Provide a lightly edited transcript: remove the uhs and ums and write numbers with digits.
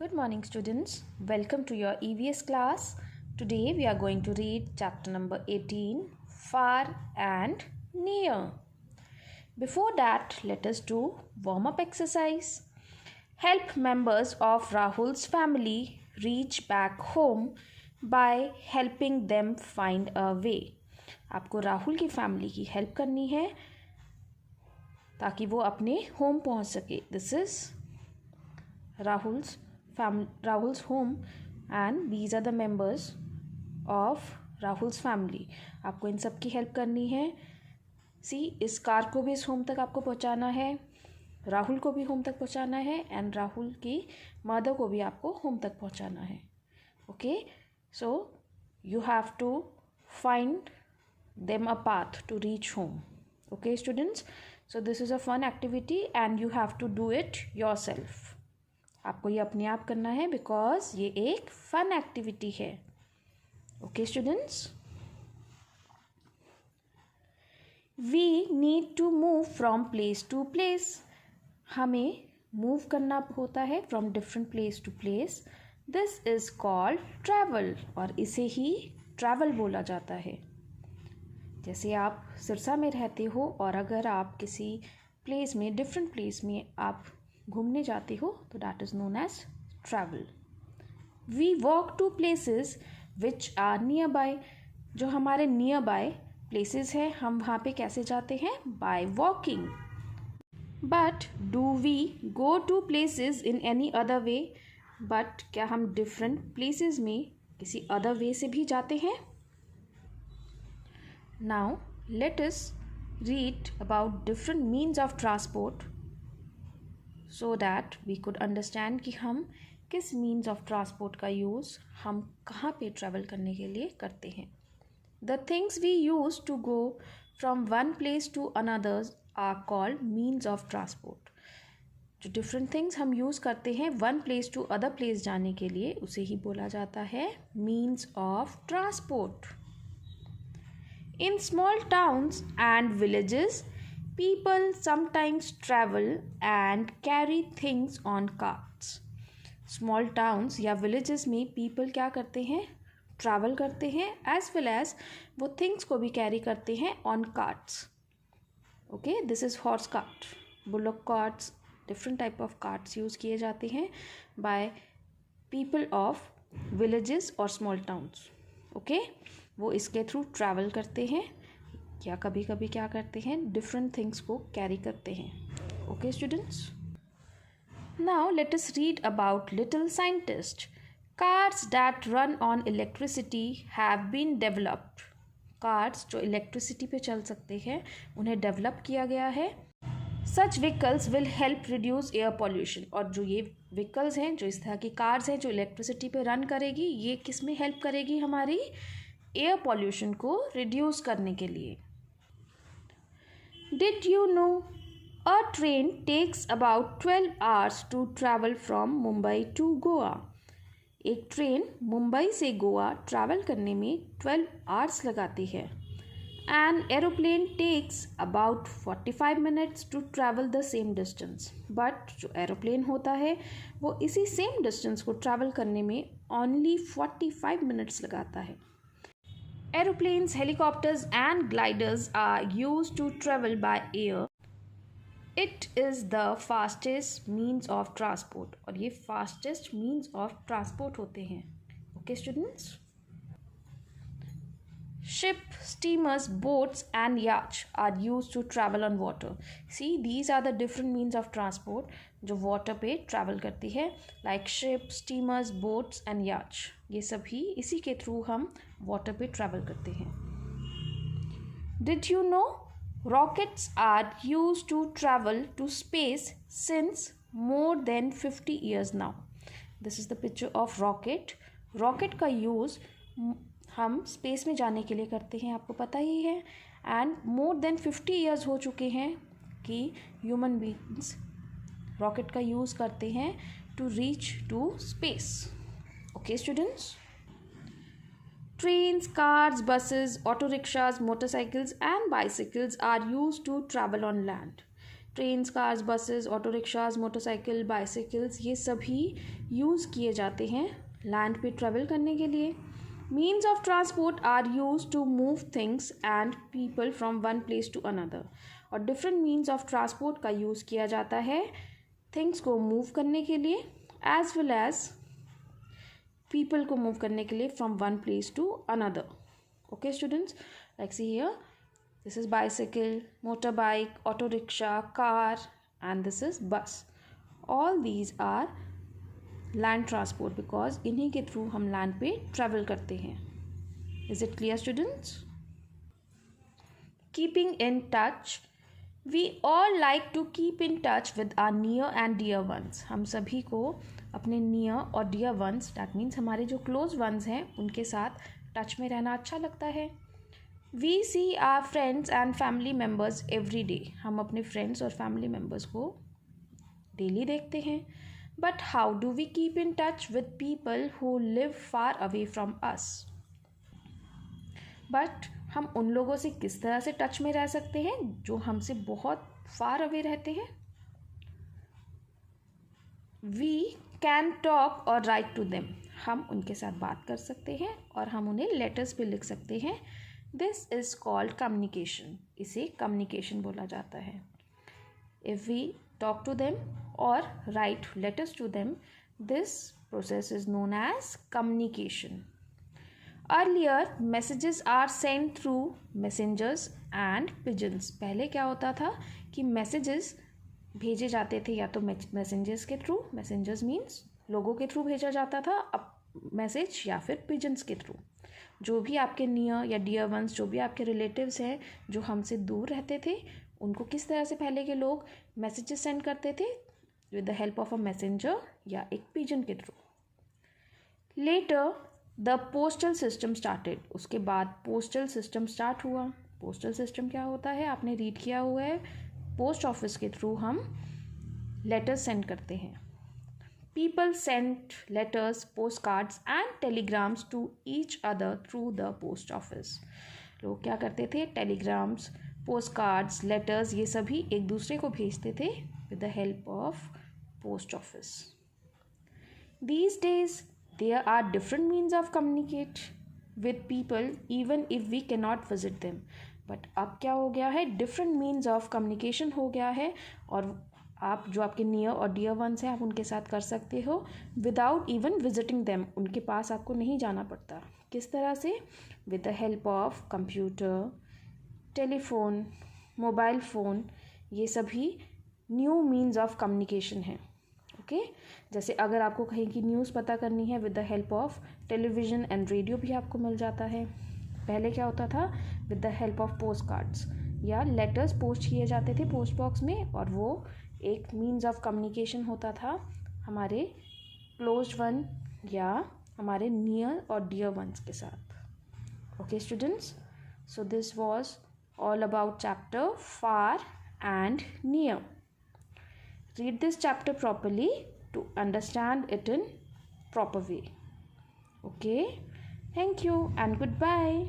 Good morning, students. Welcome to your EVS class. Today we are going to read chapter number 18, Far and Near. Before that, let us do warm-up exercise. Help members of Rahul's family reach back home by helping them find a way. आपको राहुल की family की help करनी है ताकि वो अपने home पहुंच सके. This is Rahul's home and these are the members of Rahul's family. आपको इन सब की हेल्प करनी है. इस कार को भी इस होम तक आपको पहुंचाना है, राहुल को भी होम तक पहुंचाना है एंड राहुल की मदर को भी आपको होम तक पहुंचाना है. Okay, so you have to find them a path to reach home. Okay students, so this is a fun activity and you have to do it yourself. आपको ये अपने आप करना है बिकॉज ये एक फन एक्टिविटी है. Okay students, we need to move from place to place. हमें मूव करना होता है from different place to place. This is called travel और इसे ही ट्रैवल बोला जाता है. जैसे आप सिरसा में रहते हो और अगर आप किसी प्लेस में डिफरेंट प्लेस में आप घूमने जाते हो तो that is known as travel. We walk to places which are nearby. जो हमारे नियर बाय प्लेसेस है हम वहाँ पे कैसे जाते हैं? By walking. But do we go to places in any other way. But क्या हम डिफरेंट प्लेसेस में किसी अदर वे से भी जाते हैं? Now let us read about different means of transport so that we could understand कि हम किस मीन्स ऑफ ट्रांसपोर्ट का यूज़ हम कहाँ पे ट्रैवल करने के लिए करते हैं. The things we use to go from one place to anothers are called means of transport. जो डिफरेंट थिंग्स हम यूज़ करते हैं one place to other place जाने के लिए उसे ही बोला जाता है means of transport. In small towns and villages people sometimes travel and carry things on carts. Small towns या villages में people क्या करते हैं? Travel करते हैं as well as वो things को भी carry करते हैं on carts. Okay, this is horse cart, bullock carts, different type of carts use किए जाते हैं by people of villages और small towns. Okay, वो इसके थ्रू travel करते हैं या कभी कभी क्या करते हैं डिफरेंट थिंग्स को कैरी करते हैं. Okay students, now let us read about little scientist. Cars that run on electricity have been developed. Cars जो इलेक्ट्रिसिटी पे चल सकते हैं उन्हें डेवलप किया गया है. Such vehicles will help reduce air pollution. और जो ये व्हीकल्स हैं, जो इस तरह की कार्स हैं जो इलेक्ट्रिसिटी पे रन करेगी, ये किस में हेल्प करेगी? हमारी एयर पॉल्यूशन को रिड्यूस करने के लिए. Did you know a train takes about 12 hours to travel from Mumbai to Goa? एक ट्रेन मुंबई से गोवा ट्रैवल करने में 12 आवर्स लगाती है. An aeroplane takes about 45 minutes to travel the same distance. But जो एरोप्लेन होता है वो इसी सेम डिस्टेंस को ट्रैवल करने में only 45 minutes लगाता है. Aeroplanes, helicopters and gliders are used to travel by air. It is the fastest means of transport. और ये fastest means of transport होते हैं. Okay students? Ship, steamers, boats and yachts are used to travel on water. See, these are the different means of transport जो water पे travel करती है, like ship, steamers, boats and yachts. ये सभी इसी के थ्रू हम water पे travel करते हैं. Did you know rockets are used to travel to space since more than 50 years now? This is the picture of rocket. Rocket का use हम स्पेस में जाने के लिए करते हैं, आपको पता ही है. एंड मोर देन 50 ईयर्स हो चुके हैं कि ह्यूमन बींग्स रॉकेट का यूज़ करते हैं to reach to space. Okay students, trains, cars, buses, auto rickshaws, motorcycles and bicycles are use to travel on land. Trains, cars, buses, auto rickshaws, motorcycle, bicycles, ये सभी use किए जाते हैं land पे travel करने के लिए. Means of transport are use to move things and people from one place to another. और डिफरेंट मीन्स ऑफ ट्रांसपोर्ट का यूज़ किया जाता है थिंग्स को मूव करने के लिए एज वेल एज पीपल को मूव करने के लिए from one place to another. Okay students, like see here, this is bicycle, motorbike, auto rickshaw, car, and this is bus. All these are land transport because इन्हीं के through हम land पे travel करते हैं. Is it clear students? Keeping in touch. We all like to keep in touch with our near and dear ones. हम सभी को अपने near और dear ones, that means हमारे जो close ones हैं उनके साथ टच में रहना अच्छा लगता है. We see our friends and family members every day. हम अपने friends और family members को daily देखते हैं. But how do we keep in touch with people who live far away from us? But हम उन लोगों से किस तरह से टच में रह सकते हैं जो हमसे बहुत far away रहते हैं? We can talk or write to them. हम उनके साथ बात कर सकते हैं और हम उन्हें letters पे लिख सकते हैं. This is called communication. इसे communication बोला जाता है. If we talk to them or write letters to them, this process is known as communication. Earlier, messages are sent through messengers and pigeons. पहले क्या होता था कि messages भेजे जाते थे या तो messengers के थ्रू, messengers means लोगों के थ्रू भेजा जाता था मैसेज, या फिर pigeons के थ्रू. जो भी आपके नियर या डियर वंस, जो भी आपके रिलेटिव्स हैं जो हमसे दूर रहते थे, उनको किस तरह से पहले के लोग मैसेजेस सेंड करते थे? With the help of a messenger या एक पिजन के through. Later the postal system started. उसके बाद पोस्टल सिस्टम स्टार्ट हुआ. पोस्टल सिस्टम क्या होता है आपने रीड किया हुआ है. पोस्ट ऑफिस के थ्रू हम लेटर्स सेंड करते हैं. People sent letters, postcards and telegrams to each other through the post office. लोग क्या करते थे? टेलीग्राम्स, पोस्टकार्ड्स, लेटर्स, ये सभी एक दूसरे को भेजते थे with the help of post office. These days, there are different means of communicate with people even if we cannot visit them. But अब क्या हो गया है? Different means of communication हो गया है और आप जो आपके नियर और डियर वंस हैं आप उनके साथ कर सकते हो विदाउट इवन विजिटिंग देम. उनके पास आपको नहीं जाना पड़ता. किस तरह से? With the help of computer, telephone, mobile phone, ये सभी न्यू मीन्स ऑफ कम्युनिकेशन हैं. ओके, जैसे अगर आपको कहीं की न्यूज़ पता करनी है, with the help of television and radio भी आपको मिल जाता है. पहले क्या होता था? With the help of post cards या लेटर्स पोस्ट किए जाते थे पोस्ट बॉक्स में और वो एक मीन्स ऑफ कम्युनिकेशन होता था हमारे क्लोज वन या हमारे नियर और डियर वंस के साथ. Okay students, so this was all about chapter far and near. Read this chapter properly to understand it in proper way. Okay, thank you and good bye.